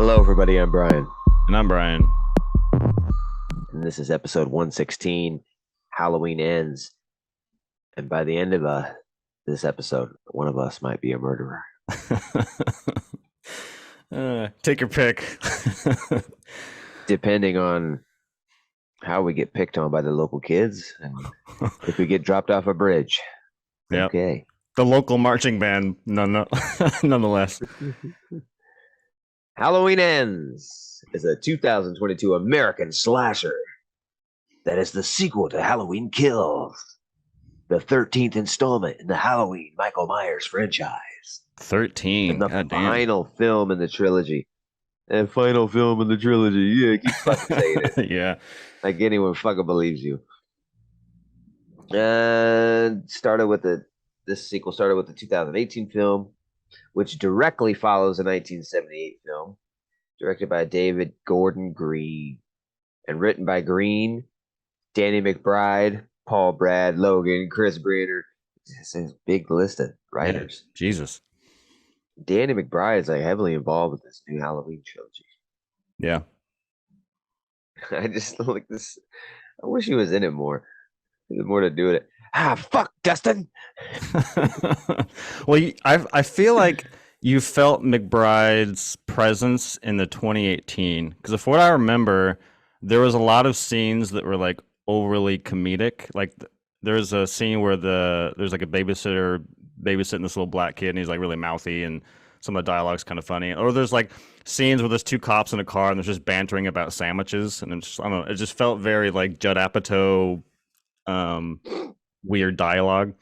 Hello, everybody. I'm Bryan, And I'm Bryan. and this is episode 116. Halloween ends, and by the end of this episode, one of us might be a murderer. Take your pick. Depending on how we get picked on by the local kids, and if we get dropped off a bridge. Yep. Okay. The local marching band, nonetheless. Halloween Ends is a 2022 American slasher that is the sequel to Halloween Kills, the 13th installment in the Halloween Michael Myers franchise. 13. And the God damn. final film in the trilogy. And final film in the trilogy. Yeah, keep fucking saying it. Yeah. Like anyone fucking believes you. And this sequel started with the 2018 film, which directly follows a 1978 film, directed by David Gordon Green, and written by Green, Danny McBride, Paul Brad, Logan, Chris Brenner. It's a big list of writers. Yeah, Jesus. Danny McBride is like heavily involved with this new Halloween trilogy. Yeah. I just like this. I wish he was in it more. There's more to do with it. Fuck, Dustin. Well, I feel like you felt McBride's presence in the 2018 because if what I remember, there was a lot of scenes that were like overly comedic. Like there's a scene where there's like a babysitter babysitting this little black kid, and he's like really mouthy, and some of the dialogue's kind of funny. Or there's like scenes where there's two cops in a car and they're just bantering about sandwiches, and it's just, I don't know, it just felt very like Judd Apatow, weird dialogue.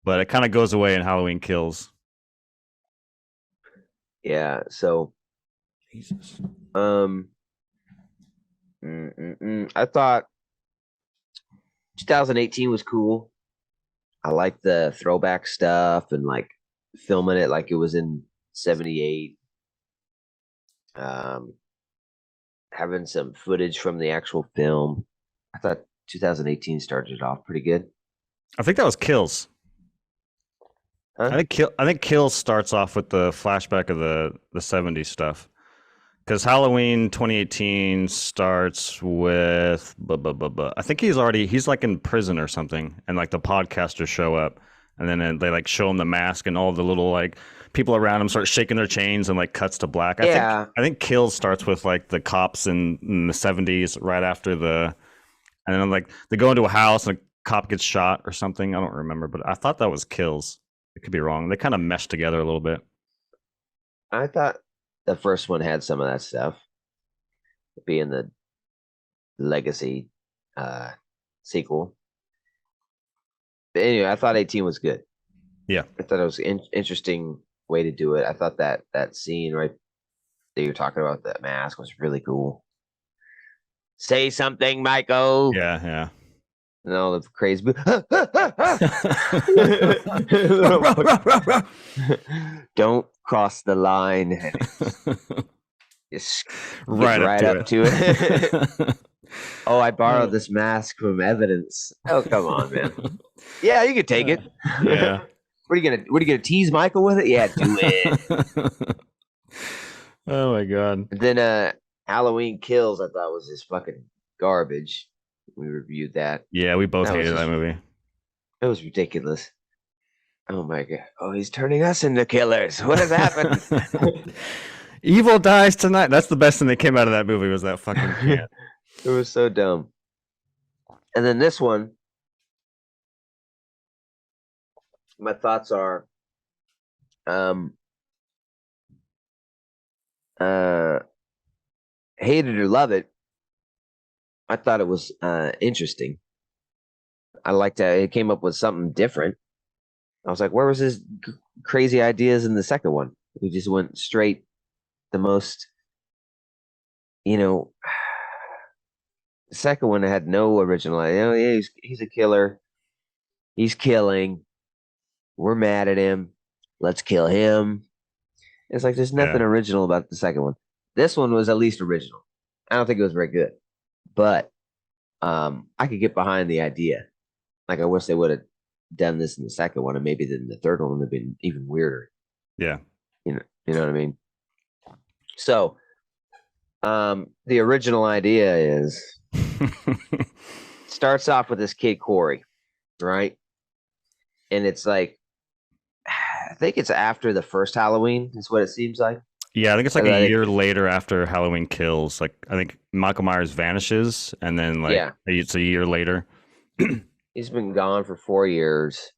But it kind of goes away in Halloween Kills. Yeah. So, Jesus. I thought 2018 was cool. I like the throwback stuff and like filming it like it was in 78. Having some footage from the actual film. I thought 2018 started off pretty good. I think that was Kills. Huh? I think Kills starts off with the flashback of the 70s stuff. Because Halloween 2018 starts with I think he's like in prison or something, and like the podcasters show up, and then they like show him the mask, and all the little like people around him start shaking their chains, and like cuts to black. I think Kills starts with like the cops in the 70s, right after and then like they go into a house and a cop gets shot or something. I don't remember, but I thought that was Kills. It could be wrong. They kind of mesh together a little bit. I thought the first one had some of that stuff, being the legacy sequel. But anyway, I thought 18 was good. Yeah. I thought it was an interesting way to do it. I thought that scene right that you're talking about, that mask, was really cool. Say something, Michael. Yeah. And all the crazy. Don't cross the line. Just right up to it. Oh, I borrowed this mask from evidence. Oh, come on, man. Yeah, you can take it. Yeah. What are you gonna tease Michael with it? Yeah, do it. Oh my god. And then Halloween Kills, I thought was just fucking garbage. We reviewed that. Yeah, we both hated that movie. It was ridiculous. Oh my god. Oh, he's turning us into killers. What has happened? Evil dies tonight. That's the best thing that came out of that movie, was that fucking can. It was so dumb. And then this one, my thoughts are hate it or love it. I thought it was interesting. I liked that it came up with something different. I was like, where was his crazy ideas in the second one? We just went straight the most, the second one had no original idea. Yeah, he's a killer. He's killing. We're mad at him. Let's kill him. It's like there's nothing original about the second one. This one was at least original. I don't think it was very good, but I could get behind the idea. Like, I wish they would have done this in the second one, and maybe then the third one would have been even weirder. Yeah. You know what I mean? So The original idea is starts off with this kid Corey, right? And it's like I think it's after the first Halloween is what it seems like. Yeah, I think it's like a I year think, later after Halloween Kills. Like I think Michael Myers vanishes, and then like yeah, it's a year later. he's been gone for 4 years,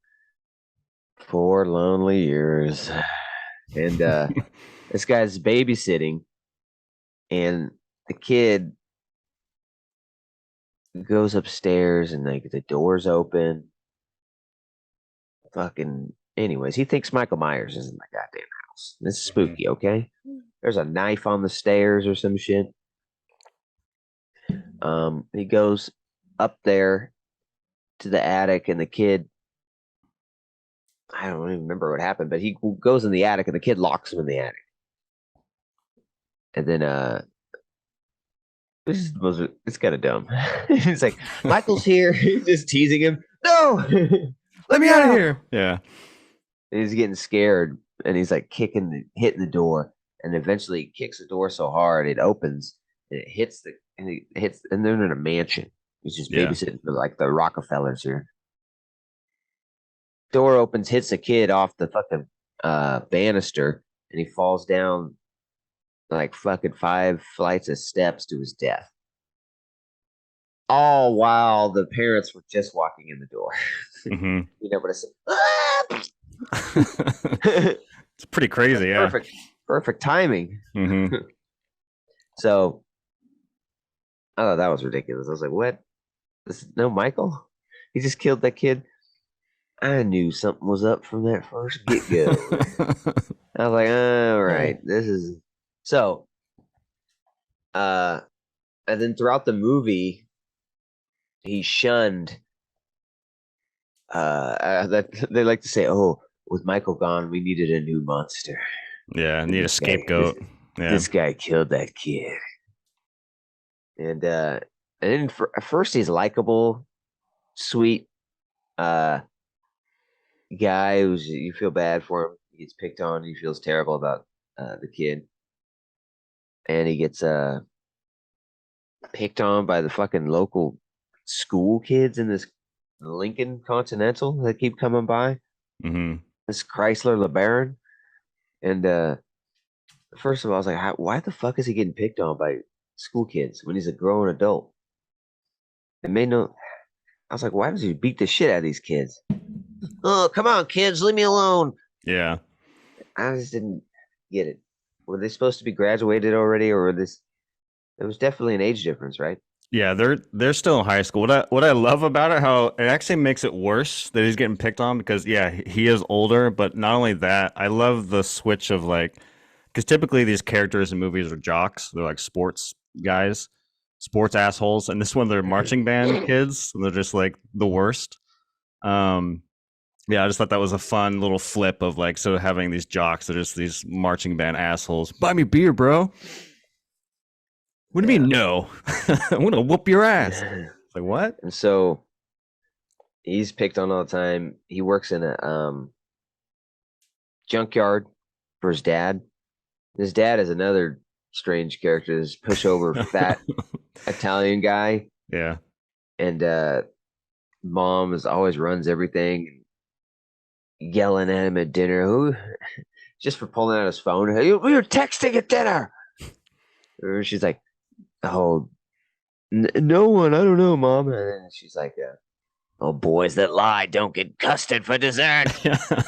4 lonely years, and this guy's babysitting, and the kid goes upstairs, and like the doors open. Fucking, anyways, he thinks Michael Myers is in the goddamn house. This is Mhm. spooky, okay? There's a knife on the stairs or some shit. He goes up there to the attic, and the kid, I don't even remember what happened, but he goes in the attic, and the kid locks him in the attic. And then, it's kind of dumb. It's like, Michael's here. He's just teasing him. No, Let let me me out of out. here. Yeah. And he's getting scared, and he's like hitting the door, and eventually he kicks the door so hard it opens, and it hits and they're in a mansion. He's just Yeah. babysitting for like the Rockefellers here. Door opens, hits a kid off the fucking banister, and he falls down like fucking 5 flights of steps to his death. All while the parents were just walking in the door. Hmm. You know what I said? It's pretty crazy. Yeah. Perfect, perfect timing. Hmm. So, oh, that was ridiculous. I was like, what? No Michael? He just killed that kid. I knew something was up from that first get go. I was like, all right, this is so. Uh, and then throughout the movie, he shunned. That they like to say, "Oh, with Michael gone, we needed a new monster." Yeah. And Need a scapegoat. Yeah. this guy killed that kid, and then at first he's likable, sweet, uh, guy who's you feel bad for him. He gets picked on. He feels terrible about the kid, and he gets picked on by the fucking local school kids in this Lincoln Continental that keep coming by. Hmm. This Chrysler LeBaron, and first of all, I was like, why the fuck is he getting picked on by school kids when he's a grown adult? It made no. I was like, why does he beat the shit out of these kids? Oh, come on, kids, leave me alone. Yeah. I just didn't get it. Were they supposed to be graduated already, or were this? There was definitely an age difference, right? Yeah, they're still in high school. What I love about it, how it actually makes it worse that he's getting picked on because yeah, he is older, but not only that, I love the switch of like because typically these characters in movies are jocks, they're like sports guys, sports assholes, and this one they're marching band kids, and they're just like the worst. Um, yeah, I just thought that was a fun little flip of like so having these jocks, they're just these marching band assholes. Buy me beer, bro. What do you mean no? I'm gonna whoop your ass. It's like what? And so he's picked on all the time. He works in a junkyard for his dad. His dad is another strange character, this pushover fat Italian guy. Yeah. And mom is always runs everything, yelling at him at dinner. Who just for pulling out his phone. Hey, we were texting at dinner. Or she's like, "Oh, no one. I don't know, mom." And then she's like, "Oh, boys that lie don't get custard for dessert."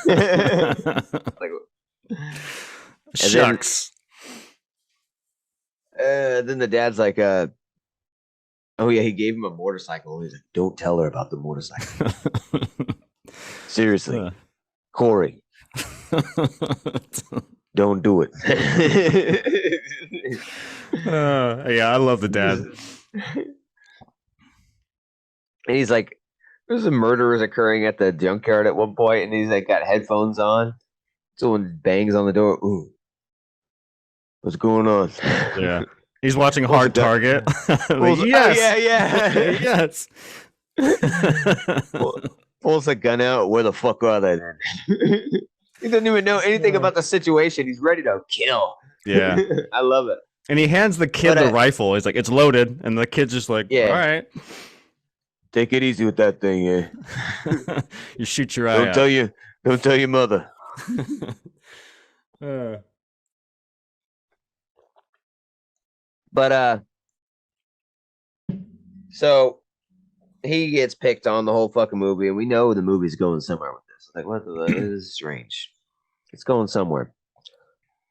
Like, and Shucks. then the dad's like, "Oh yeah, he gave him a motorcycle." He's like, "Don't tell her about the motorcycle." Seriously, Corey, don't do it. Yeah, I love the dad. And he's like, there's a murder is occurring at the junkyard at one point, and he's like got headphones on. Someone bangs on the door. Ooh, what's going on? Yeah. He's watching Pulls a Hard gun- Target. pulls- Yes. Oh, yeah. Yes. Pulls a gun out. Where the fuck are they? He doesn't even know anything about the situation. He's ready to kill. Yeah. I love it. And he hands the kid the rifle. He's like, "It's loaded," and the kid's just like, "All right, take it easy with that thing, eh? You shoot your eye out. Don't tell your mother." But so he gets picked on the whole fucking movie, and we know the movie's going somewhere with this. Like, what the? This is strange. It's going somewhere.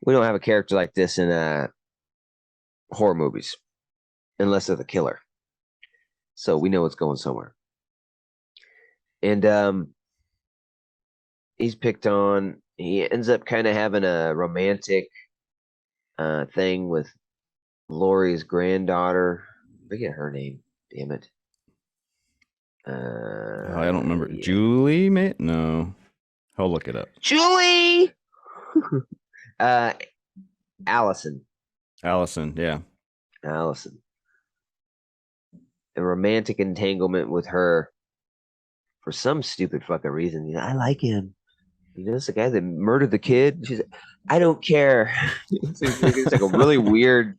We don't have a character like this in horror movies, unless they're the killer. So we know it's going somewhere. And he's picked on. He ends up kind of having a romantic thing with Laurie's granddaughter. I forget her name. Damn it. I don't remember. Yeah. Julie, mate? No. I'll look it up. Julie! Allison. Allison, yeah. Allison. A romantic entanglement with her for some stupid fucking reason. You know, I like him. You know, it's the guy that murdered the kid. She's like, I don't care. It's like a really weird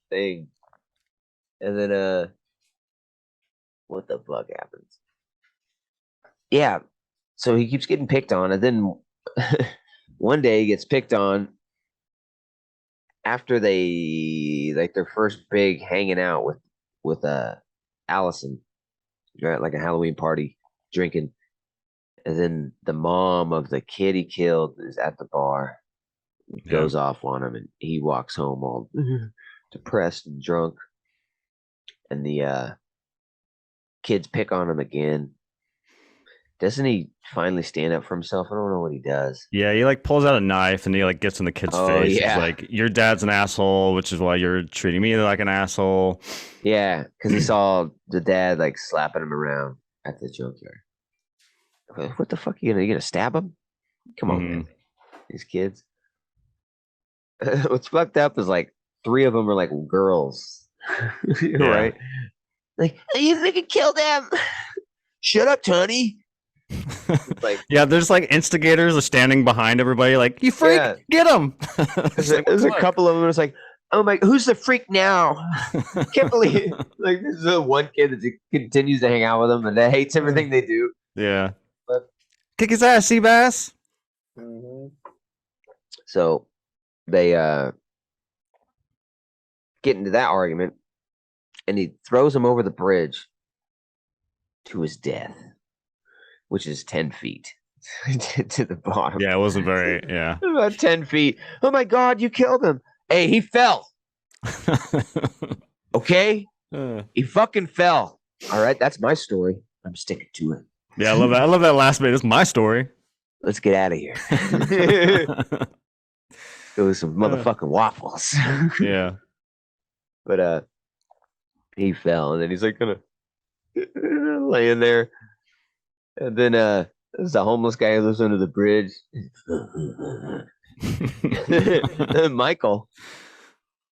thing. And then what the fuck happens? Yeah. So he keeps getting picked on, and then one day he gets picked on after they like their first big hanging out with Allison. They're at like a Halloween party drinking. And then the mom of the kid he killed is at the bar. Goes off on him, and he walks home all depressed and drunk. And the kids pick on him again. Doesn't he finally stand up for himself? I don't know what he does. Yeah, he like pulls out a knife and he like gets in the kid's face. Yeah. He's like, your dad's an asshole, which is why you're treating me like an asshole. Yeah, because he saw the dad like slapping him around at the junkyard. What the fuck? You gonna stab him? Come on, man. These kids. What's fucked up is like 3 of them are like girls. Right? Like, you think you killed them? Shut up, Tony. Like, yeah, there's like instigators are standing behind everybody, like, you freak, get him. There's a couple of them. It's like, oh my, who's the freak now? Can't believe like this is the one kid that continues to hang out with them and that hates everything they do. Yeah, but kick his ass, Seabass. So they get into that argument, and he throws him over the bridge to his death, which is 10 feet to the bottom. Yeah, it wasn't very, about 10 feet. Oh my God, you killed him. Hey, he fell. Okay? He fucking fell. All right, that's my story. I'm sticking to it. Yeah, I love that. I love that last bit. It's my story. Let's get out of here. Go with some motherfucking waffles. Yeah. But he fell, and then he's like gonna laying there. And then there's a homeless guy who lives under the bridge. Michael.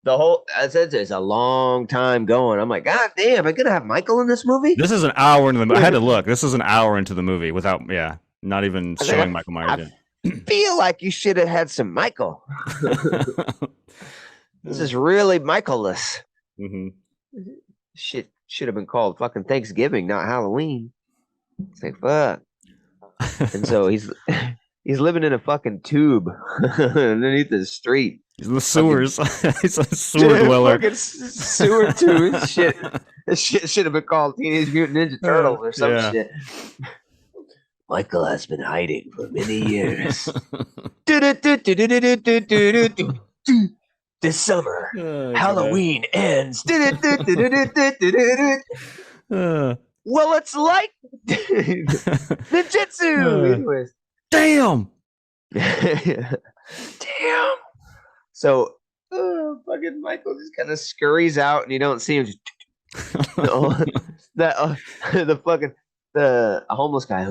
The whole I said it's a long time going. I'm like, God damn, I'm gonna have Michael in this movie? This is an hour into the movie. I had to look. This is an hour into the movie without not even showing Michael Myers. I feel like you should have had some Michael. This is really Michael-less. Shit should have been called fucking Thanksgiving, not Halloween. It's like, fuck. And so he's living in a fucking tube underneath the street. He's in the sewers. He's a sewer dweller. Fucking sewer tube. Shit. This shit should have been called Teenage Mutant Ninja Turtles or some shit. Michael has been hiding for many years. This summer, Halloween ends. Well, it's like ninjutsu. Anyways. Damn. Damn. So, fucking Michael just kind of scurries out, and you don't see him. Just, the homeless guy.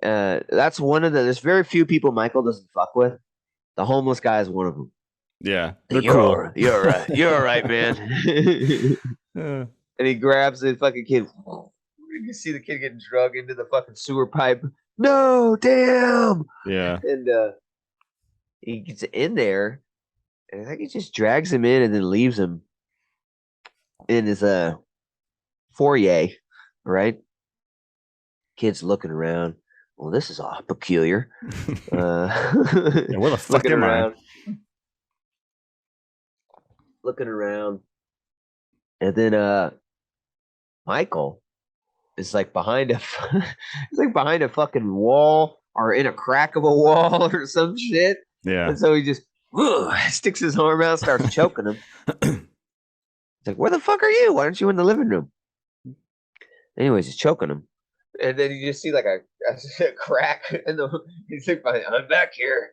That's one of there's very few people Michael doesn't fuck with. The homeless guy is one of them. Yeah, they're cool. You're right. You're all right, man. And he grabs the fucking kid. You see the kid getting drugged into the fucking sewer pipe. No, damn. Yeah. And he gets in there, and I think he just drags him in and then leaves him in his foyer, right? Kid's looking around. Well, this is all peculiar. Yeah, where the fuck Looking am I? around, looking around, and then Michael is like behind a, it's like behind a fucking wall or in a crack of a wall or some shit. Yeah. And so he just sticks his arm out, starts choking him. It's like, where the fuck are you? Why aren't you in the living room? Anyways, he's choking him. And then you just see like a crack in the. He's like, I'm back here,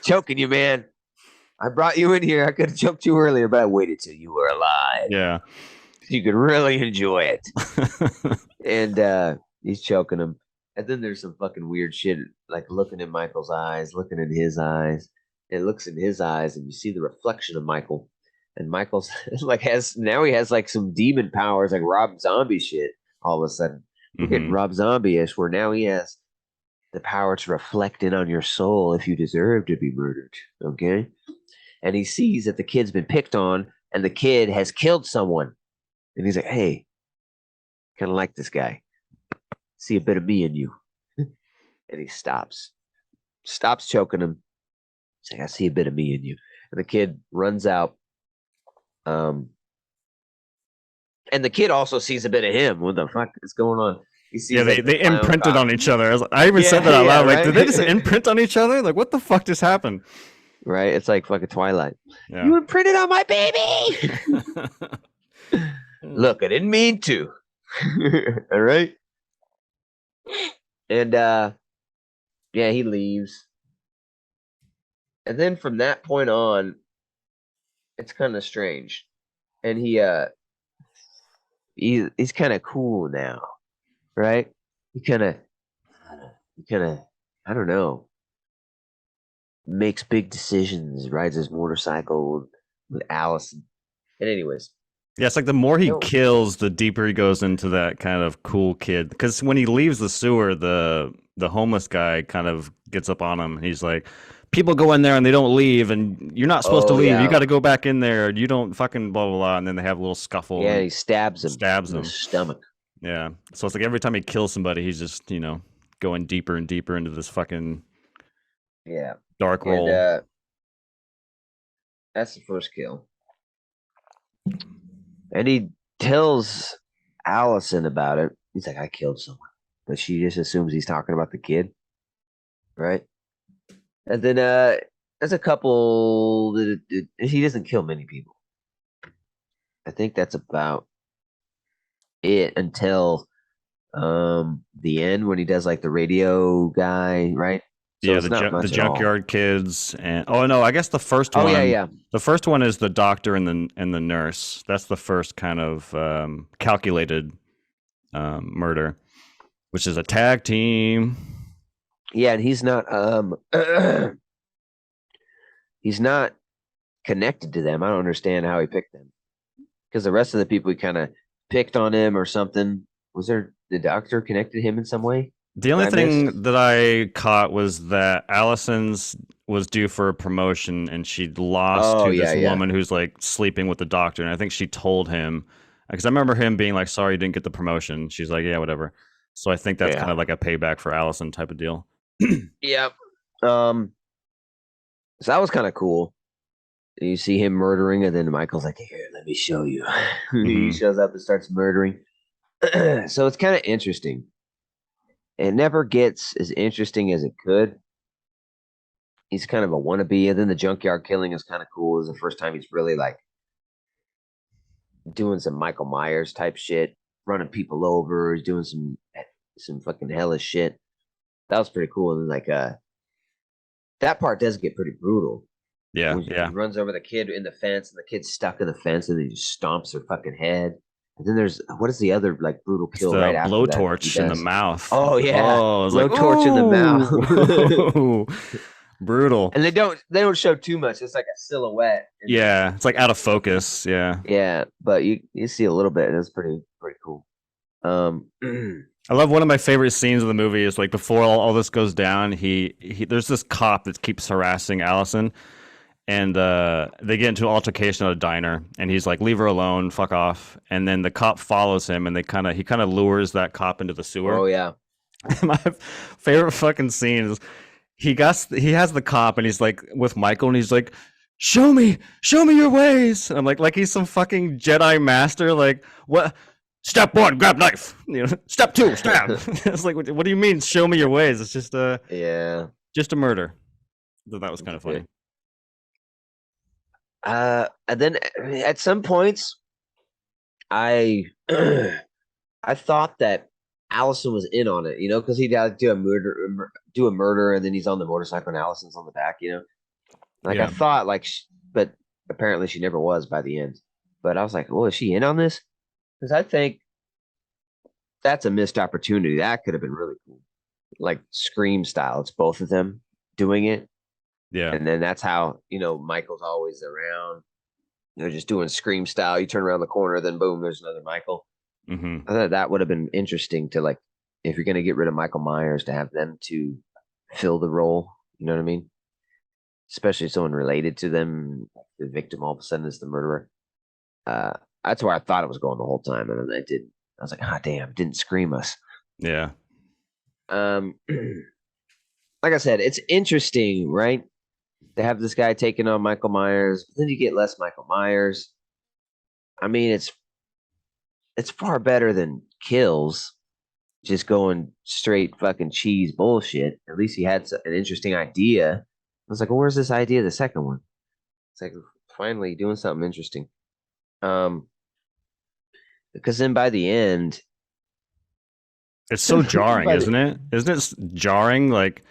choking you, man. I brought you in here. I could have choked you earlier, but I waited till you were alive. Yeah. So you could really enjoy it. And he's choking him. And then there's some fucking weird shit, like looking in Michael's eyes, looking in his eyes. It looks in his eyes, and you see the reflection of Michael. And Michael's like he has like some demon powers, like Rob Zombie shit. All of a sudden, we're getting Rob Zombie-ish, where now he has the power to reflect in on your soul if you deserve to be murdered. Okay, and he sees that the kid's been picked on, and the kid has killed someone, and he's like, "Hey, kind of like this guy. See a bit of me in you." And he stops choking him. He's like, "I see a bit of me in you." And the kid runs out. And the kid also sees a bit of him. What the fuck is going on? He sees, Yeah, like, they imprinted cop. on each other. I even said that out loud. Like, right? did they just imprint on each other? Like, what the fuck just happened? Right? It's like fucking Twilight. Yeah. You imprinted on my baby. Look, I didn't mean to. All right. And yeah, he leaves. And then from that point on, it's kind of strange. And he's kind of cool now, right? He kind of I don't know, makes big decisions, rides his motorcycle with Allison. And anyways, yeah, it's like the more he no, kills, the deeper he goes into that kind of cool kid. Because when he leaves the sewer, the homeless guy kind of gets up on him. He's like, "People go in there and they don't leave, and you're not supposed to leave. yeah, You got to go back in there. You don't fucking blah blah blah." And then they have a little scuffle. yeah, And he stabs him stabs in him. the stomach. Yeah, so it's like every time he kills somebody, he's just going deeper and deeper into this fucking dark role. And that's the first kill. And he tells Allison about it. He's like, I killed someone. But she just assumes he's talking about the kid. Right? And then there's a couple that he doesn't kill many people. I think that's about it until the end when he does like the radio guy, right? So yeah, the junkyard kids, and no, I guess the first one. Yeah. The first one is the doctor and the nurse. That's the first kind of calculated murder, which is a tag team. Yeah, and he's not he's not connected to them. I don't understand how he picked them, because the rest of the people he kind of picked on him or something. Was there the doctor connected to him in some way? The only thing that I caught was that Allison's was due for a promotion, and she'd lost to this woman who's like sleeping with the doctor. And I think she told him, because I remember him being like, "Sorry, you didn't get the promotion." She's like, "Yeah, whatever." So I think that's kind of like a payback for Allison type of deal. Yep. So that was kind of cool. You see him murdering, and then Michael's like, "Here, let me show you." He shows up and starts murdering. So it's kind of interesting. It never gets as interesting as it could. He's kind of a wannabe, and then the junkyard killing is kind of cool. It's the first time he's really like doing some Michael Myers type shit, running people over. He's doing some fucking hellish shit. That was pretty cool. And then like that part does get pretty brutal. Yeah. He runs over the kid in the fence, and the kid's stuck in the fence, and he just stomps her fucking head. And then there's what is the other like brutal kill right after that? Blowtorch in the mouth. Oh yeah, blowtorch in the mouth. Brutal. And they don't show too much. It's like a silhouette. Yeah, it's like out of focus. Yeah. Yeah, but you see a little bit. It's pretty cool. I love one of my favorite scenes of the movie is like before all this goes down, he there's this cop that keeps harassing Allison, and they get into an altercation at a diner, and he's like, "Leave her alone, fuck off." And then the cop follows him, and he kind of lures that cop into the sewer. Oh yeah. My favorite fucking scene is he has the cop, and he's like with Michael, and he's like, show me your ways. And I'm like he's some fucking Jedi master. Like, what? Step one, grab knife. Step two, stab. It's like, what do you mean? Show me your ways. It's just Yeah. just a murder. So that was kind of funny. And then at some points, I I thought that Allison was in on it, because he'd do a murder, and then he's on the motorcycle, and Allison's on the back, Like I thought, but apparently she never was by the end. But I was like, well, is she in on this? Because I think that's a missed opportunity. That could have been really cool, like Scream style. It's both of them doing it. Yeah. And then that's how, Michael's always around. They're just doing Scream style. You turn around the corner, then boom, there's another Michael. Mm-hmm. I thought that would have been interesting to, like, if you're going to get rid of Michael Myers, to have them to fill the role. You know what I mean? Especially someone related to them. The victim all of a sudden is the murderer. That's where I thought it was going the whole time, and then I didn't. I was like, ah, damn, it didn't scream us. Yeah. Like I said, it's interesting, right? To have this guy taking on Michael Myers, but then you get less Michael Myers. I mean, it's far better than Kills, just going straight fucking cheese bullshit. At least he had an interesting idea. I was like, well, where's this idea? The second one. It's like finally doing something interesting. Because then by the end, it's so jarring, isn't it? Isn't it jarring? Like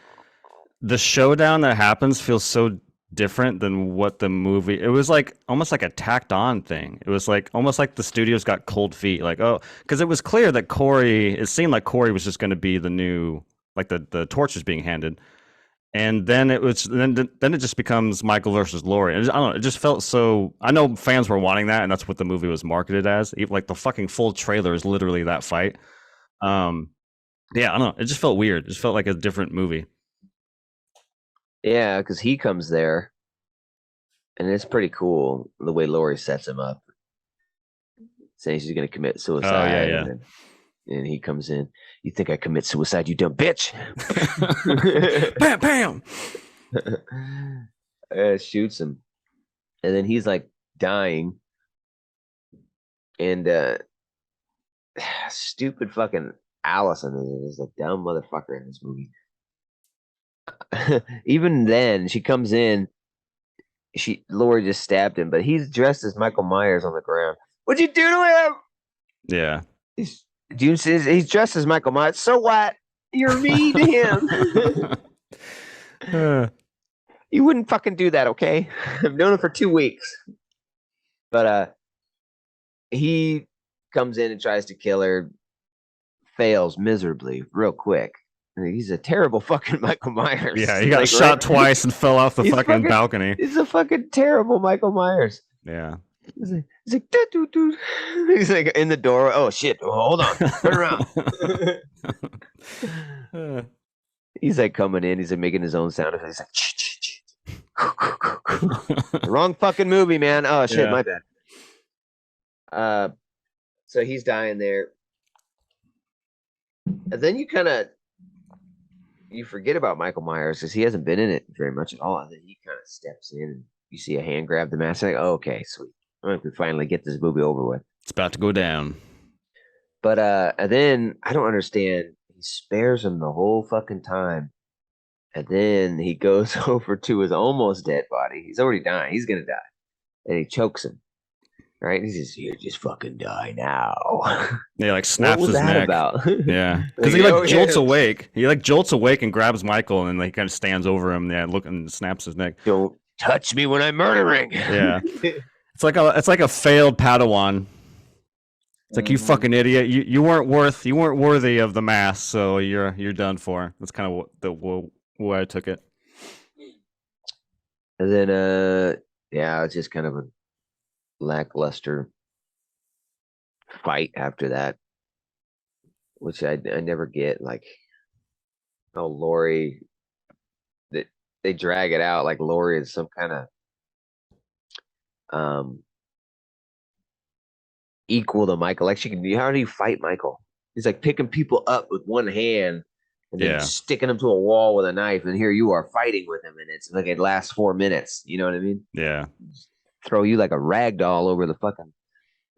the showdown that happens feels so different than what the movie. It was like almost like a tacked on thing. It was like almost like the studios got cold feet. Like, oh, because it was clear that Corey. It seemed like Corey was just going to be the new, like the torch was being handed. And then it just becomes Michael versus Laurie. And I don't know. It just felt so. I know fans were wanting that, and that's what the movie was marketed as. Like the fucking full trailer is literally that fight. Yeah, I don't know. It just felt weird. It just felt like a different movie. Yeah, because he comes there, and it's pretty cool the way Laurie sets him up, saying she's going to commit suicide. Oh yeah. And he comes in. You think I commit suicide, you dumb bitch? Bam, bam. Shoots him, and then he's like dying, and stupid fucking Allison is a dumb motherfucker in this movie. Even then, she comes in. Laurie just stabbed him, but he's dressed as Michael Myers on the ground. What'd you do to him? Yeah. June says he's dressed as Michael Myers. So what? You're mean to him. You wouldn't fucking do that, okay? I've known him for 2 weeks. But he comes in and tries to kill her, fails miserably real quick. He's a terrible fucking Michael Myers. Yeah, he got shot twice and fell off the fucking balcony. He's a fucking terrible Michael Myers. Yeah. He's like, dude. He's like in the door. Oh shit! Oh, hold on, turn around. He's like coming in. He's like making his own sound effects. He's like, wrong fucking movie, man. Oh shit, my bad. So he's dying there, and then you forget about Michael Myers because he hasn't been in it very much at all. And then he kind of steps in, and you see a hand grab the mask. Like, oh, okay, sweet. I can finally get this movie over with. It's about to go down. But and then I don't understand. He spares him the whole fucking time, and then he goes over to his almost dead body. He's already dying. He's gonna die, and he chokes him. Right? He says, "Here, just fucking die now." Yeah, like snaps his neck. About? Yeah, because he jolts awake. He jolts awake and grabs Michael, and then he kind of stands over him. Yeah, look, and snaps his neck. Don't touch me when I'm murdering. Yeah. It's like a failed Padawan. It's like, you fucking idiot. You weren't worthy of the mask, so you're done for. That's kind of the way I took it. And then yeah, it's just kind of a lackluster fight after that. which I never get. Like, oh, Lori, that they drag it out like Lori is some kind of um equal to Michael. Like, she can. How do you fight Michael? He's like picking people up with one hand and then Yeah, sticking them to a wall with a knife, and here you are fighting with him, and it's like it lasts 4 minutes. You know what I mean? yeah, Throw you like a rag doll over the fucking.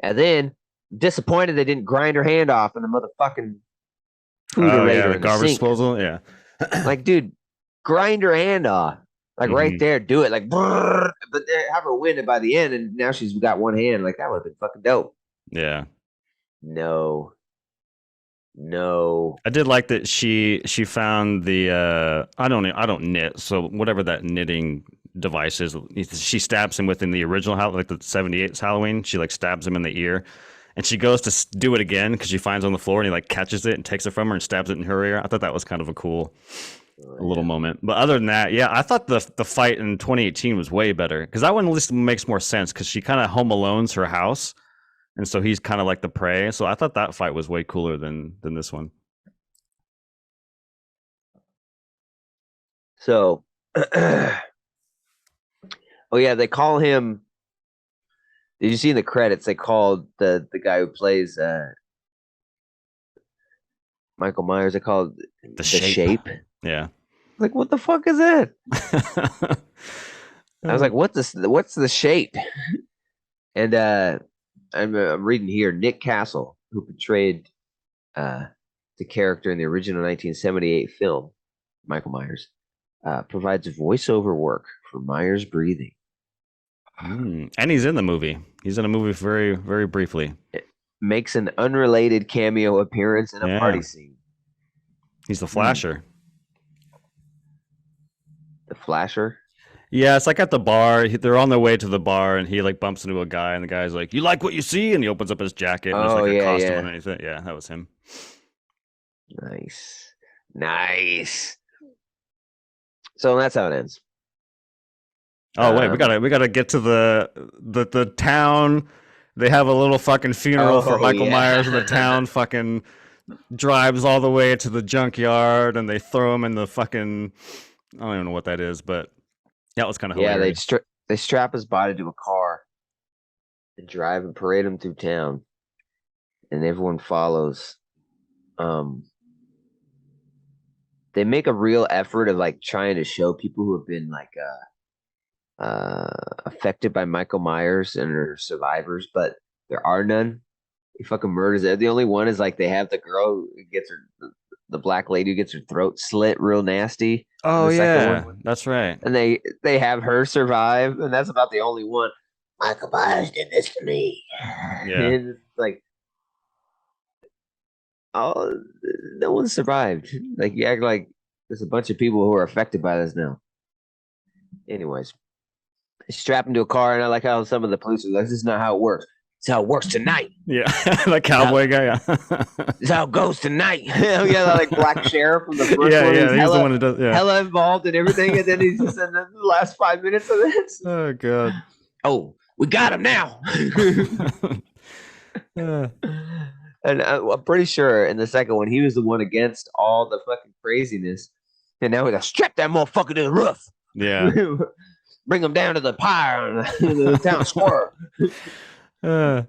And then disappointed they didn't grind her hand off in the motherfucking food oh yeah, orator the in the garbage sink. disposal, yeah. Like, dude, grind her hand off. Like right Hmm. there, do it. Like, brrr, but have her win it by the end, and now she's got one hand. Like that would have been fucking dope. Yeah, No, no. I did like that she found the I don't knit, so whatever that knitting device is, she stabs him within the original like the 78's Halloween. She like stabs him in the ear, and she goes to do it again because she finds it on the floor, and he like catches it and takes it from her and stabs it in her ear. I thought that was kind of a cool Oh, a little yeah. moment. But other than that, yeah, I thought the fight in 2018 was way better because that one at least makes more sense because she kind of home alones her house, and so he's kind of like the prey. So I thought that fight was way cooler than this one. So, oh yeah, they call him. Did you see in the credits they called the guy who plays Michael Myers? They called The the shape, Shape. yeah. Like, what the fuck is that? I was like, what this? What's the Shape? And I'm reading here. Nick Castle, who portrayed uh, the character in the original 1978 film, Michael Myers, provides voiceover work for Myers breathing. And he's in the movie. He's in a movie very, very briefly. It makes an unrelated cameo appearance in a Yeah, party scene. he's the Hmm. Flasher. The Flasher. Yeah, it's like at the bar. They're on their way to the bar, and he like bumps into a guy, and the guy's like, "You like what you see?" And he opens up his jacket, and there's Oh like a yeah, costume yeah. underneath it. Yeah, that was him. Nice, nice. So that's how it ends. Oh wait, Um. we gotta get to the town. They have a little fucking funeral for Oh Michael Myers, and the yeah. town fucking drives all the way to the junkyard, and they throw him in the fucking I don't even know what that is, but that was kind of Yeah. hilarious. They strap his body to a car and drive and parade him through town, and everyone follows. Um. They make a real effort of like trying to show people who have been like affected by Michael Myers and are survivors, but there are none. He fucking murders it. The only one is like they have the girl who gets her the black lady who gets her throat slit real nasty in Oh the second yeah, one, that's right. and they have her survive, and that's about the only one. Michael Myers did this to me. Yeah. And it's like, oh, no one survived. Like you act like there's a bunch of people who are affected by this now. Anyways, they strap him to a car, and I like how some of the police are like, "This is not how it works. It's how it works tonight. Yeah, the It's how, cowboy guy. Yeah, it's how it goes tonight." Yeah, like black sheriff from the first yeah, one. He's yeah. He's the one who does. Yeah. hella involved in everything, and then he's just in the last 5 minutes of this. Oh god. Oh, we got him now. Uh, And I'm pretty sure in the second one he was the one against all the fucking craziness, and now we got strap that motherfucker to the yeah. roof. Bring him down to the pyre on the town square. Uh,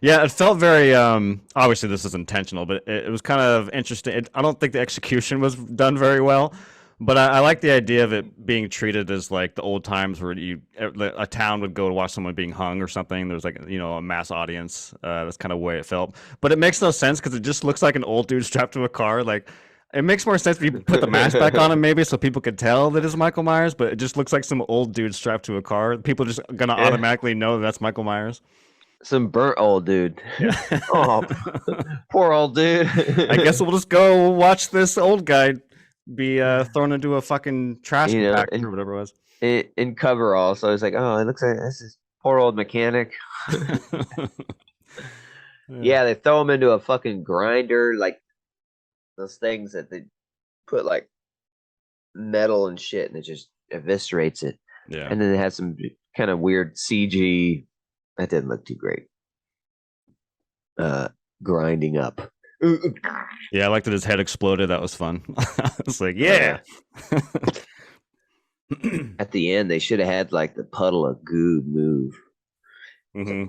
yeah, it felt very obviously this is intentional, but it was kind of interesting. I don't think the execution was done very well, but I like the idea of it being treated as like the old times where a town would go to watch someone being hung or something. There's like a mass audience. That's kind of the way it felt, but it makes no sense because it just looks like an old dude strapped to a car. Like it makes more sense if you put the mask back on him, maybe, so people could tell that it's Michael Myers. But it just looks like some old dude strapped to a car. People just gonna Yeah, automatically know that's Michael Myers. some burnt old dude. Yeah. Oh, poor old dude. I guess we'll just go watch this old guy be thrown into a fucking trash you know, compactor or whatever it was. in coverall. So it's like, oh, it looks like this is poor old mechanic. Yeah. Yeah, they throw him into a fucking grinder, like those things that they put like metal and shit, and it just eviscerates it. Yeah. And then they had some kind of weird CG that didn't look too great. Grinding up. Yeah, I liked that his head exploded. That was fun. I was like, Oh yeah. yeah. At the end, they should have had like the puddle of goo move. hmm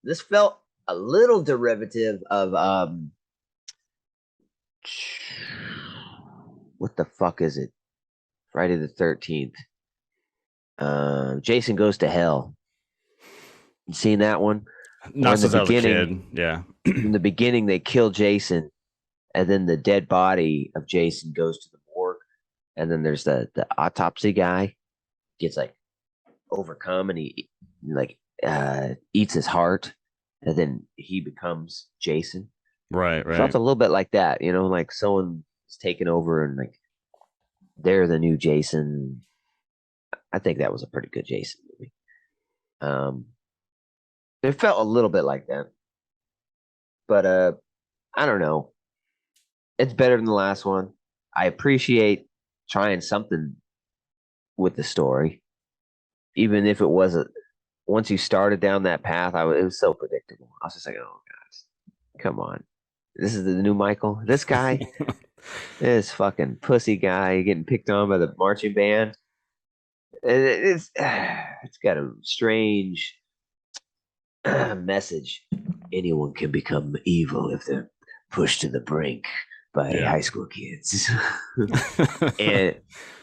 This felt a little derivative of what the fuck is it? Friday the 13th. Jason Goes to Hell. You seen that one? Where Not since I was a kid. Yeah. in the beginning they kill Jason, and then the dead body of Jason goes to the morgue, and then there's the autopsy guy gets like overcome, and he like eats his heart, and then he becomes Jason. Right, Felt right. a little bit like that, like someone is taking over and like they're the new Jason. I think that was a pretty good Jason movie. Um, it felt a little bit like that, but I don't know. It's better than the last one. I appreciate trying something with the story, even if it wasn't. Once you started down that path, it was so predictable. I was just like, oh gosh, come on, this is the new Michael. This guy, this fucking pussy guy getting picked on by the marching band. It's got a strange message. Anyone can become evil if they're pushed to the brink by Yeah. high school kids. and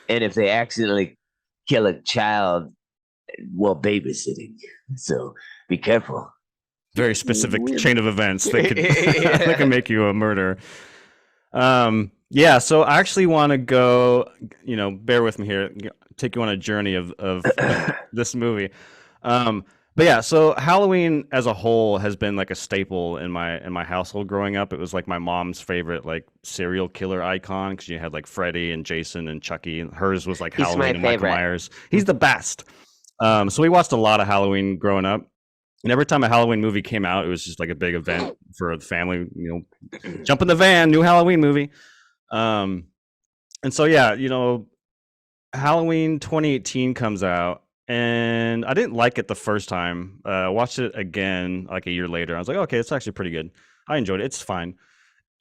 and if they accidentally kill a child while babysitting, so be careful. Very specific Weird. chain of events that could that can Yeah. make you a murderer. Yeah, so I actually want to go, bear with me here, take you on a journey of this movie. But yeah, so Halloween as a whole has been like a staple in my household growing up. It was like my mom's favorite like serial killer icon because you had like Freddy and Jason and Chucky, and hers was like He's my Halloween and Michael favorite. Myers. He's the best. So we watched a lot of Halloween growing up. And every time a Halloween movie came out, it was just like a big event for the family. Jump in the van, new Halloween movie. Um, and so yeah, Halloween 2018 comes out, and I didn't like it the first time. I watched it again like a year later. I was like, okay, it's actually pretty good. I enjoyed it. It's fine.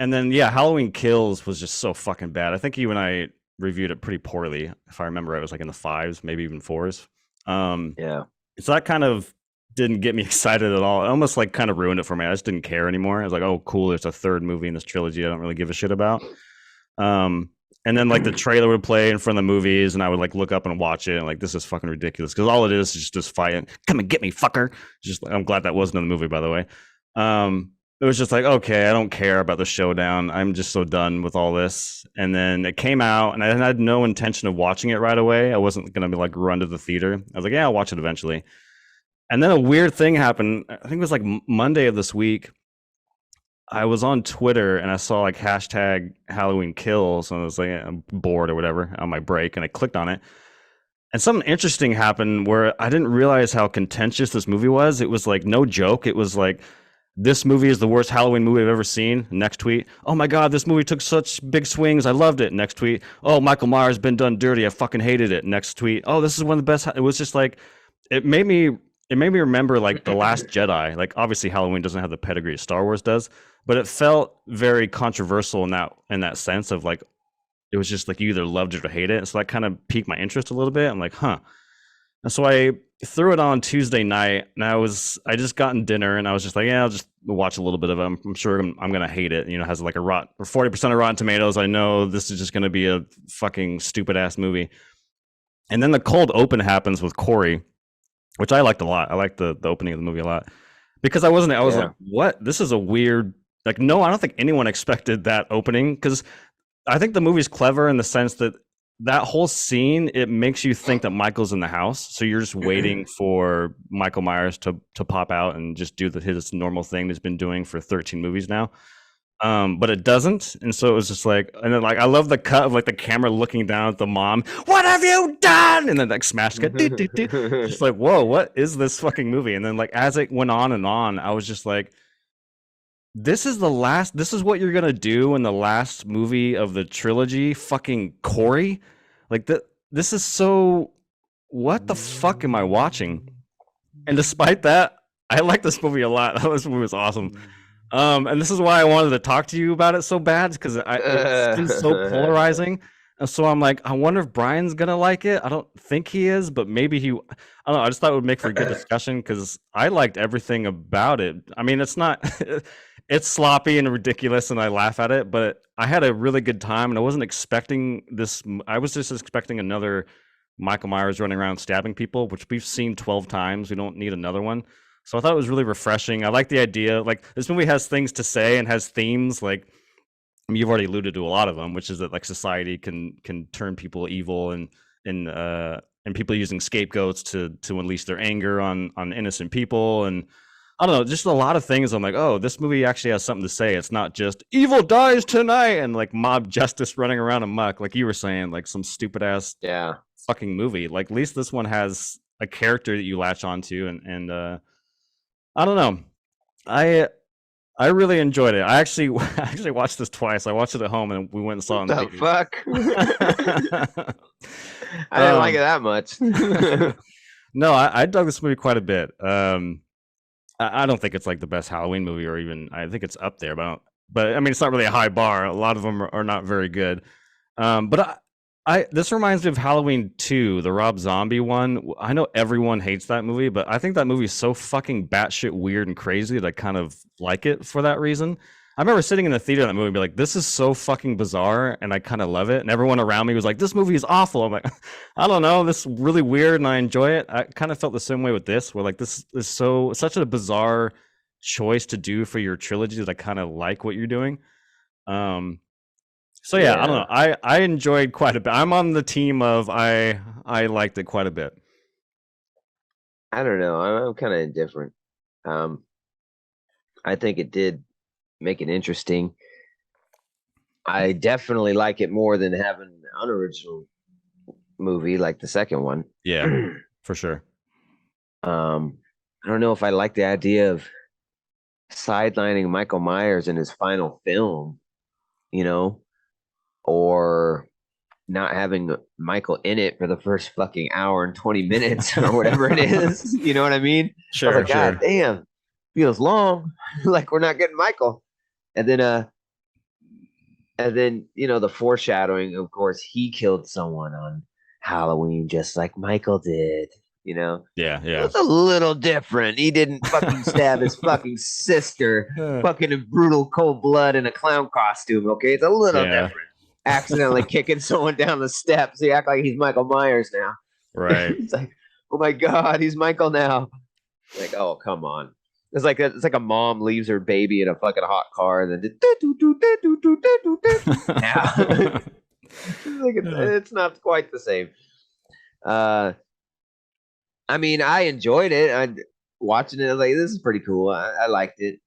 And then yeah, Halloween Kills was just so fucking bad. I think you and I reviewed it pretty poorly. If I remember, it was like in the fives, maybe even fours. Um, Yeah. so that kind of didn't get me excited at all. It almost like kind of ruined it for me. I just didn't care anymore. I was like, oh, cool. There's a third movie in this trilogy I don't really give a shit about. And then like the trailer would play in front of the movies, and I would like look up and watch it, and like this is fucking ridiculous because all it is just this fight. Come and get me, fucker. Just I'm glad that wasn't in the movie, by the way. It was just like, okay, I don't care about the showdown. I'm just so done with all this. And then it came out, and I had no intention of watching it right away. I wasn't gonna be like run to the theater. I was like, yeah, I'll watch it eventually. And then a weird thing happened. I think it was like Monday of this week. I was on Twitter and I saw like hashtag Halloween Kills, and I was like, I'm bored or whatever on my break, and I clicked on it. And something interesting happened where I didn't realize how contentious this movie was. It was like no joke. It was like, this movie is the worst Halloween movie I've ever seen. Next tweet, oh my God, this movie took such big swings. I loved it. Next tweet, oh, Michael Myers been done dirty. I fucking hated it. Next tweet, oh, this is one of the best. It was just like, it made me remember like The Last Jedi. Like obviously Halloween doesn't have the pedigree Star Wars does, but it felt very controversial in that sense of like, it was just like you either loved it or hate it. So that kind of piqued my interest a little bit. I'm like, huh. And so I threw it on Tuesday night, and I just gotten dinner, and I was just like, yeah, I'll just watch a little bit of it. I'm sure I'm gonna hate it. It has like a 40% of Rotten Tomatoes. I know this is just gonna be a fucking stupid ass movie. And then the cold open happens with Corey, which I liked a lot. I liked the opening of the movie a lot because I was Yeah. like, what? This is a weird, like, no, I don't think anyone expected that opening because I think the movie's clever in the sense that that whole scene, it makes you think that Michael's in the house. So you're just waiting for Michael Myers to pop out and just do his normal thing he's been doing for 13 movies now. But it doesn't. And so it was just like, and then like, I love the cut of like the camera looking down at the mom. What have you done? And then like smash cut. Just like, whoa, what is this fucking movie? And then like, as it went on, I was just like, this is what you're gonna do in the last movie of the trilogy, fucking Corey. Like this is so what the fuck am I watching? And despite that, I like this movie a lot. This movie was awesome. And this is why I wanted to talk to you about it so bad, because it seems so polarizing. And so I'm like, I wonder if Brian's gonna like it. I don't think he is, but maybe he. I don't know. I just thought it would make for a good discussion because I liked everything about it. I mean, it's not, it's sloppy and ridiculous, and I laugh at it. But I had a really good time, and I wasn't expecting this. I was just expecting another Michael Myers running around stabbing people, which we've seen 12 times. We don't need another one. So I thought it was really refreshing. I like the idea. Like, this movie has things to say and has themes. Like, I mean, you've already alluded to a lot of them, which is that like society can turn people evil, and people using scapegoats to unleash their anger on innocent people. And I don't know, just a lot of things. I'm like, oh, this movie actually has something to say. It's not just evil dies tonight and like mob justice running around amok, like you were saying, like some stupid ass Yeah. fucking movie. Like, at least this one has a character that you latch onto, and I don't know. I really enjoyed it. I actually watched this twice. I watched it at home and we went and saw it in The the fuck? theaters. I didn't like it that much. No, I dug this movie quite a bit. I don't think it's like the best Halloween movie, or even I think it's up there, but I mean, it's not really a high bar. A lot of them are not very good. But I this reminds me of Halloween 2, the Rob Zombie one. I know everyone hates that movie, but I think that movie is so fucking batshit weird and crazy that I kind of like it for that reason. I remember sitting in the theater of that movie and be like, this is so fucking bizarre, and I kind of love it. And everyone around me was like, this movie is awful. I'm like, I don't know, this is really weird and I enjoy it. I kind of felt the same way with this, where like this is such a bizarre choice to do for your trilogy that I kind of like what you're doing. So yeah, I don't know. I enjoyed quite a bit. I'm on the team of I liked it quite a bit. I don't know. I'm kind of indifferent. Um, I think it did make it interesting. I definitely like it more than having an unoriginal movie like the second one. Yeah, for sure. I don't know if I like the idea of sidelining Michael Myers in his final film, you know, or not having Michael in it for the first fucking hour and 20 minutes or whatever it is. You know what I mean? I was Sure, like, sure. God damn, feels long. Like we're not getting Michael. And then, the foreshadowing, of course, he killed someone on Halloween just like Michael did, you know. Yeah, It yeah. was a little different. He didn't fucking stab his fucking sister, fucking in brutal cold blood in a clown costume. Okay, it's a little Yeah, different. Accidentally kicking someone down the steps. He act like he's Michael Myers now. right. It's like, oh my god, he's Michael now. Like, oh come on. It's like a mom leaves her baby in a fucking hot car and then now. It's not quite the same. I mean, I enjoyed it. I watching it like this is pretty cool. I liked it.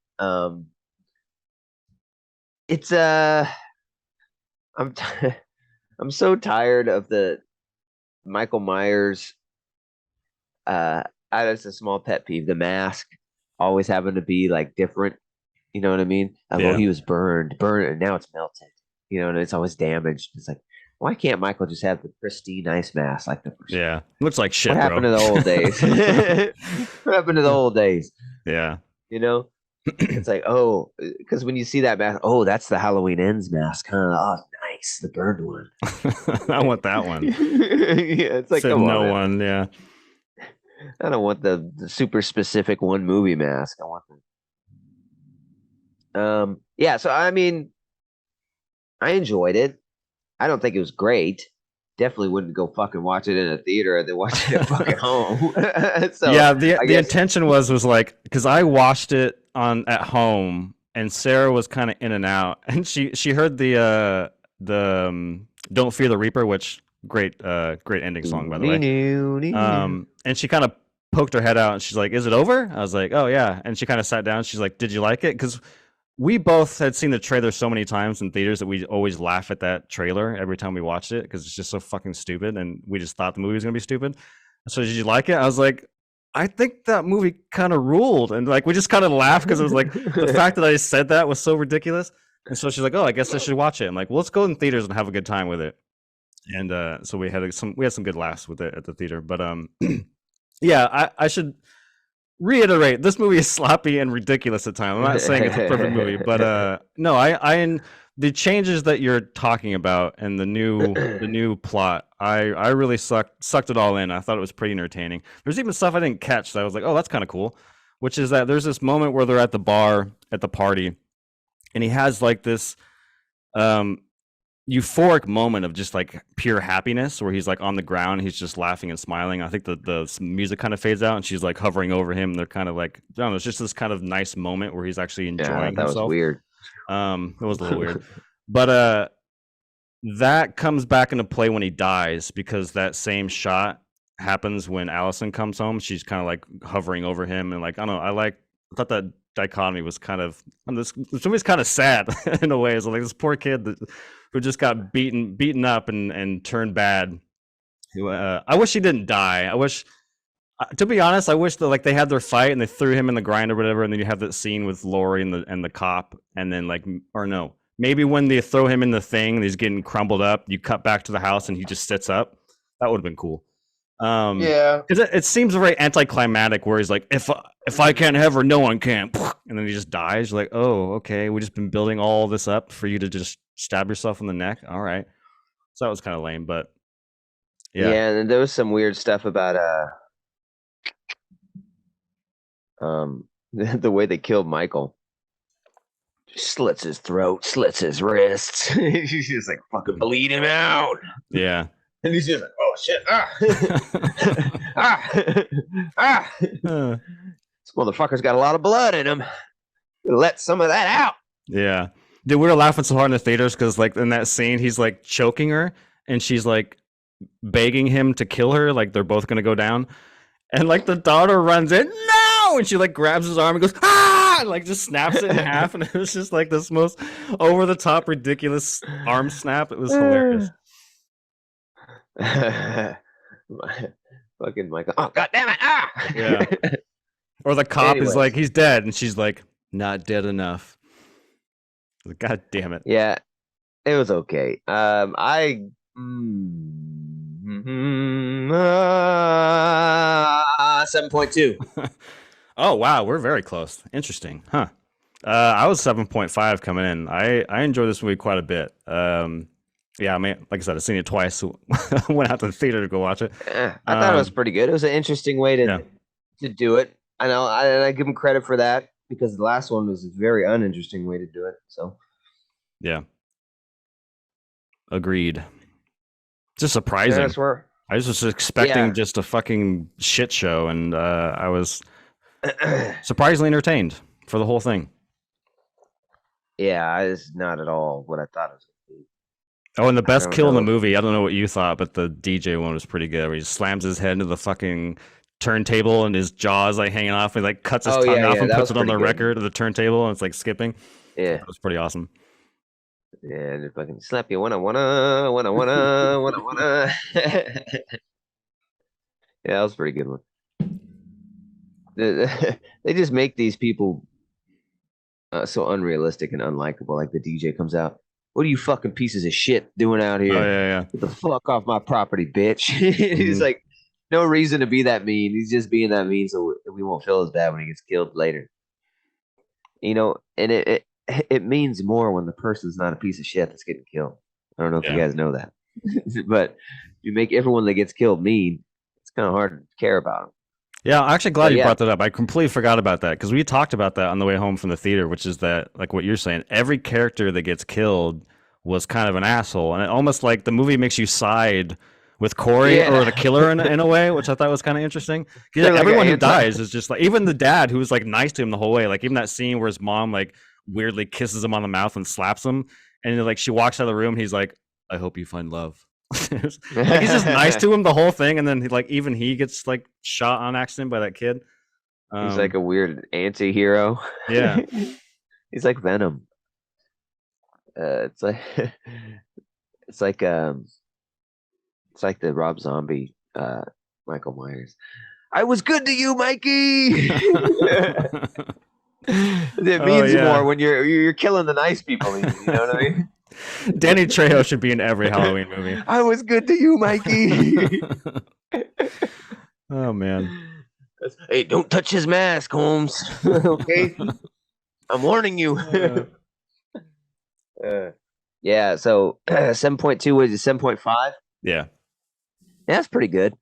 It's I'm t- I'm so tired of the Michael Myers. That's a small pet peeve. The mask always having to be like different. You know what I mean? Like, well, Yeah, he was burned, and now it's melted. And it's always damaged. It's like, why can't Michael just have the pristine ice mask like the first? yeah. Looks like shit, What bro. happened to the old days? What happened to the old days? Yeah. It's like, oh, because when you see that mask, oh, that's the Halloween Ends mask, huh? Oh, nice, the burned one. I want that one. Yeah, it's like, Said come on, no man. one. Yeah. I don't want the super specific one movie mask. I want yeah. So I mean, I enjoyed it. I don't think it was great. Definitely wouldn't go fucking watch it in a theater and then watch it at fucking home. So Yeah, the I the guess intention was like, because I watched it on at home and Sarah was kind of in and out, and she heard the Don't Fear the Reaper, which great ending song, by the way. And she kind of poked her head out and she's like, is it over? I was like, oh yeah. And she kind of sat down. She's like, did you like it? Because we both had seen the trailer so many times in theaters that we always laugh at that trailer every time we watched it because it's just so fucking stupid, and we just thought the movie was gonna be stupid. So did you like it? I was like, I think that movie kind of ruled, and like we just kind of laughed because it was like the fact that I said that was so ridiculous. And so she's like, oh, I guess I should watch it. I'm like, well, let's go in theaters and have a good time with it. and so we had some good laughs with it at the theater. But yeah, I should reiterate, this movie is sloppy and ridiculous at times. I'm not saying it's a perfect movie, but no, the changes that you're talking about and the new plot, I really sucked it all in. I thought it was pretty entertaining. There's even stuff I didn't catch that I was like, oh, that's kind of cool, which is that there's this moment where they're at the bar at the party, and he has like this euphoric moment of just like pure happiness where he's like on the ground, he's just laughing and smiling. I think the music kind of fades out and she's like hovering over him. They're kind of like, I don't know, it's just this kind of nice moment where he's actually enjoying that himself. Was weird. It was a little weird. But that comes back into play when he dies, because that same shot happens when Allison comes home. She's kind of like hovering over him, and like, I don't know, I thought that dichotomy was kind of, this movie's kind of sad in a way. It's like this poor kid who just got beaten up and turned bad. I wish he didn't die. I wish, to be honest, I wish that like they had their fight and they threw him in the grind or whatever, and then you have that scene with Lori and the cop, and then like, or no, maybe when they throw him in the thing and he's getting crumbled up, you cut back to the house and he just sits up. That would have been cool. Yeah, because it seems very anticlimactic where he's like, if I can't have her, no one can, and then he just dies. You're like, oh, okay, we just been building all this up for you to just stab yourself in the neck. All right, so that was kind of lame, but yeah, and there was some weird stuff about the way they killed Michael. Slits his throat, slits his wrists. He's just like, fucking bleed him out. Yeah. And he's just like, oh shit, This motherfucker's got a lot of blood in him. Let some of that out. Yeah. Dude, we were laughing so hard in the theaters because like in that scene, he's like choking her and she's like begging him to kill her. Like they're both going to go down. And like the daughter runs in, no! And she like grabs his arm and goes, ah! And like just snaps it in half. And it was just like this most over the top, ridiculous arm snap. It was hilarious. Fucking Michael. Oh, god damn it. Ah! Yeah. Or the cop is like, he's dead. And she's like, not dead enough. God damn it. Yeah. It was okay. 7.2. Oh wow, we're very close. Interesting, huh? I was 7.5 coming in. I enjoyed this movie quite a bit. Yeah, I mean, like I said, I've seen it twice. So I went out to the theater to go watch it. I thought it was pretty good. It was an interesting way to do it. I know, I give him credit for that because the last one was a very uninteresting way to do it. So, yeah, agreed. Just surprising. Yeah, that's where I was just expecting just a fucking shit show, and I was surprisingly entertained for the whole thing. Yeah, it's not at all what I thought it was. Oh, and the best kill in the movie, I don't know what you thought, but the DJ one was pretty good. Where he slams his head into the fucking turntable and his jaw's like hanging off, and like cuts his tongue off and puts it on the record of the turntable, and it's like skipping. Yeah, that was pretty awesome. Yeah, and just fucking slap you wanna. Yeah, that was a pretty good one. They just make these people so unrealistic and unlikable. Like the DJ comes out, what are you fucking pieces of shit doing out here? Oh, yeah. Get the fuck off my property, bitch. He's like, no reason to be that mean. He's just being that mean so we won't feel as bad when he gets killed later. You know, and it means more when the person's not a piece of shit that's getting killed. I don't know if you guys know that. But you make everyone that gets killed mean, it's kind of hard to care about them. Yeah, I'm actually glad you brought that up. I completely forgot about that because we talked about that on the way home from the theater, which is that, like what you're saying, every character that gets killed was kind of an asshole. And it almost like the movie makes you side with Corey or the killer in a way, which I thought was kind of interesting. Like everyone who dies is just like, even the dad who was like nice to him the whole way, like even that scene where his mom like weirdly kisses him on the mouth and slaps him. And like she walks out of the room, he's like, I hope you find love. Like he's just nice to him the whole thing, and then even he gets like shot on accident by that kid. He's like a weird anti-hero. Yeah. He's like Venom. It's like the Rob Zombie Michael Myers. I was good to you, Mikey. It means more when you're killing the nice people. You know what I mean? Danny Trejo should be in every Halloween movie. I was good to you, Mikey. Oh man. Hey, don't touch his mask, Holmes. Okay, I'm warning you. Yeah. So 7.2 was 7.5. Yeah. That's pretty good.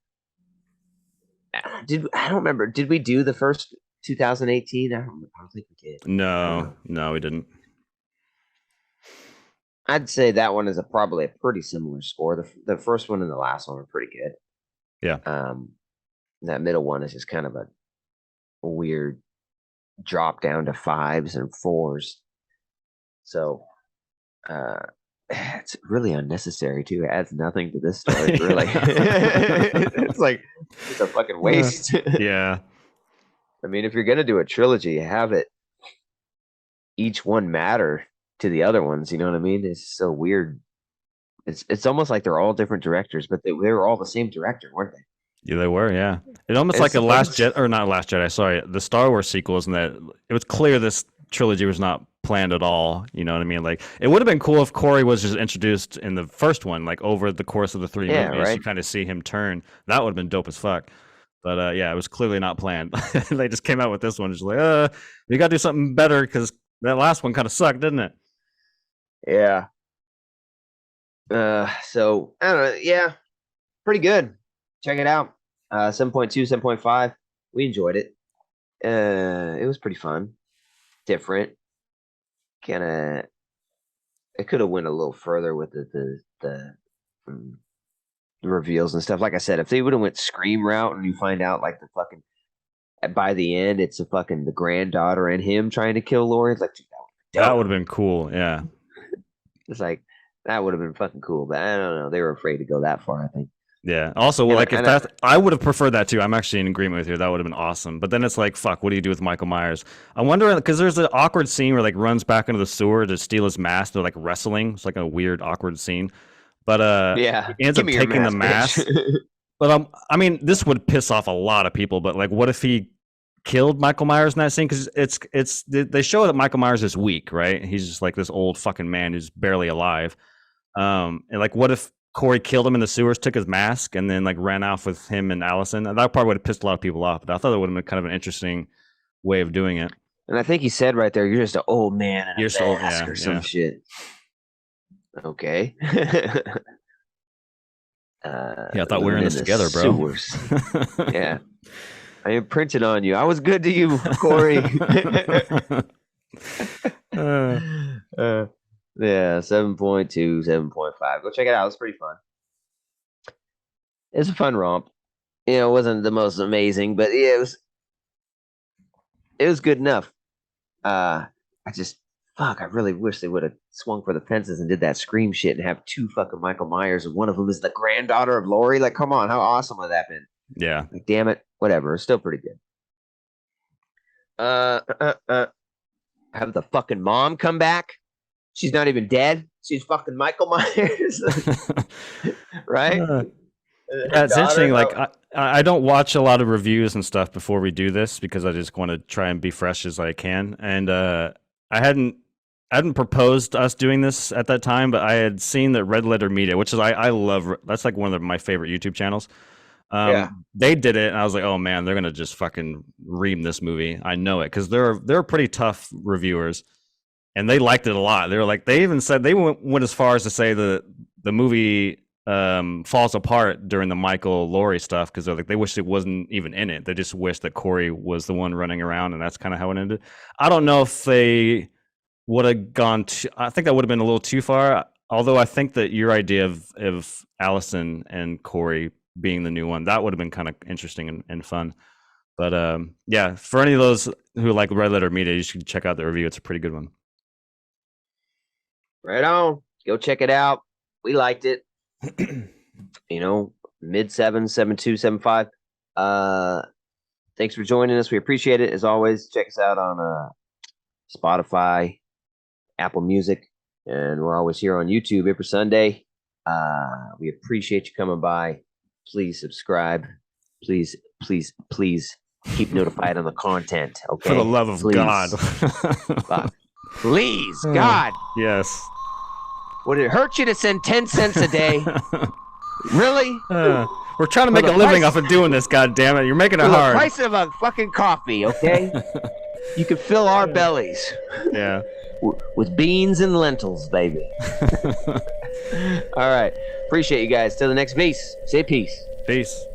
I don't remember. Did we do the first 2018? I don't think we did. No, we didn't. I'd say that one is probably a pretty similar score. The first one and the last one are pretty good. Yeah. That middle one is just kind of a weird drop down to 5s and 4s. So it's really unnecessary too. It adds nothing to this story, really. It's like it's a fucking waste. Yeah. I mean, if you're gonna do a trilogy, have it each one matter to the other ones. You know what I mean? It's so weird. It's almost like they're all different directors, but they were all the same director, weren't they? Yeah, they were. Yeah, it almost like a Last Jedi, or not Last Jedi. Sorry, the Star Wars sequels, and that it was clear this trilogy was not planned at all. You know what I mean? Like, it would have been cool if Corey was just introduced in the first one, like over the course of the 3 movies. Right? You kind of see him turn. That would have been dope as fuck. But yeah, it was clearly not planned. They just came out with this one, just like, we got to do something better because that last one kind of sucked, didn't it? Yeah. So I don't know. Yeah, pretty good. Check it out. 7.2, 7.5. We enjoyed it. It was pretty fun. Different. Kind of. It could have went a little further with the reveals and stuff. Like I said, if they would have went Scream route and you find out like the fucking by the end it's the granddaughter and him trying to kill Laurie, it's like that would have been cool. Yeah. It's like that would have been fucking cool, but I don't know. They were afraid to go that far, I think. Yeah. Also, I would have preferred that too. I'm actually in agreement with you. That would have been awesome. But then it's like, fuck, what do you do with Michael Myers? I wonder, because there's an awkward scene where like runs back into the sewer to steal his mask. They're like wrestling. It's like a weird, awkward scene. But yeah, he ends up taking the mask. But I mean, this would piss off a lot of people. But like, what if he killed Michael Myers in that scene? Because they show that Michael Myers is weak, right? He's just like this old fucking man who's barely alive. And like, what if Corey killed him in the sewers, took his mask, and then like ran off with him and Allison? And that probably would have pissed a lot of people off. But I thought that would have been kind of an interesting way of doing it. And I think he said right there, "You're just an old man in a mask or some shit." Okay. Yeah, I thought we were in this together, bro. Yeah, I imprinted on you. I was good to you, Corey. Yeah, 7.2, 7.5. Go check it out. It's pretty fun. It's a fun romp. You know, it wasn't the most amazing, but yeah, it was good enough. I really wish they would have swung for the fences and did that Scream shit and have 2 fucking Michael Myers, and one of them is the granddaughter of Laurie. Like, come on, how awesome would that been? Yeah. Like, damn it. Whatever. It's still pretty good. Have the fucking mom come back. She's not even dead. She's fucking Michael Myers. Right? Yeah, it's interesting. Like, I don't watch a lot of reviews and stuff before we do this because I just want to try and be fresh as I can. And I hadn't proposed us doing this at that time, but I had seen that Red Letter Media, which is I love. That's like one of my favorite YouTube channels. They did it, and I was like, oh man, they're gonna just fucking ream this movie. I know it because they're pretty tough reviewers, and they liked it a lot. They were like, they even said they went as far as to say the movie falls apart during the Michael Laurie stuff because they're like, they wish it wasn't even in it. They just wish that Corey was the one running around, and that's kind of how it ended. I don't know if they would have gone I think that would have been a little too far. Although I think that your idea of Allison and Corey being the new one, that would have been kind of interesting and fun. But yeah, for any of those who like Red Letter Media, you should check out the review. It's a pretty good one. Right on. Go check it out. We liked it. You know, mid 7, 7.2, 7.5. Thanks for joining us. We appreciate it. As always, check us out on Spotify, Apple Music, and we're always here on YouTube every Sunday. We appreciate you coming by. Please subscribe. Please keep notified on the content. Okay. For the love of God. Please, God. Yes. Would it hurt you to send 10 cents a day? Really? We're trying to make a living off of doing this, God damn it. You're making it hard. The price of a fucking coffee, okay? You can fill our bellies. Yeah. With beans and lentils, baby. All right. Appreciate you guys. Till the next piece. Say peace. Peace.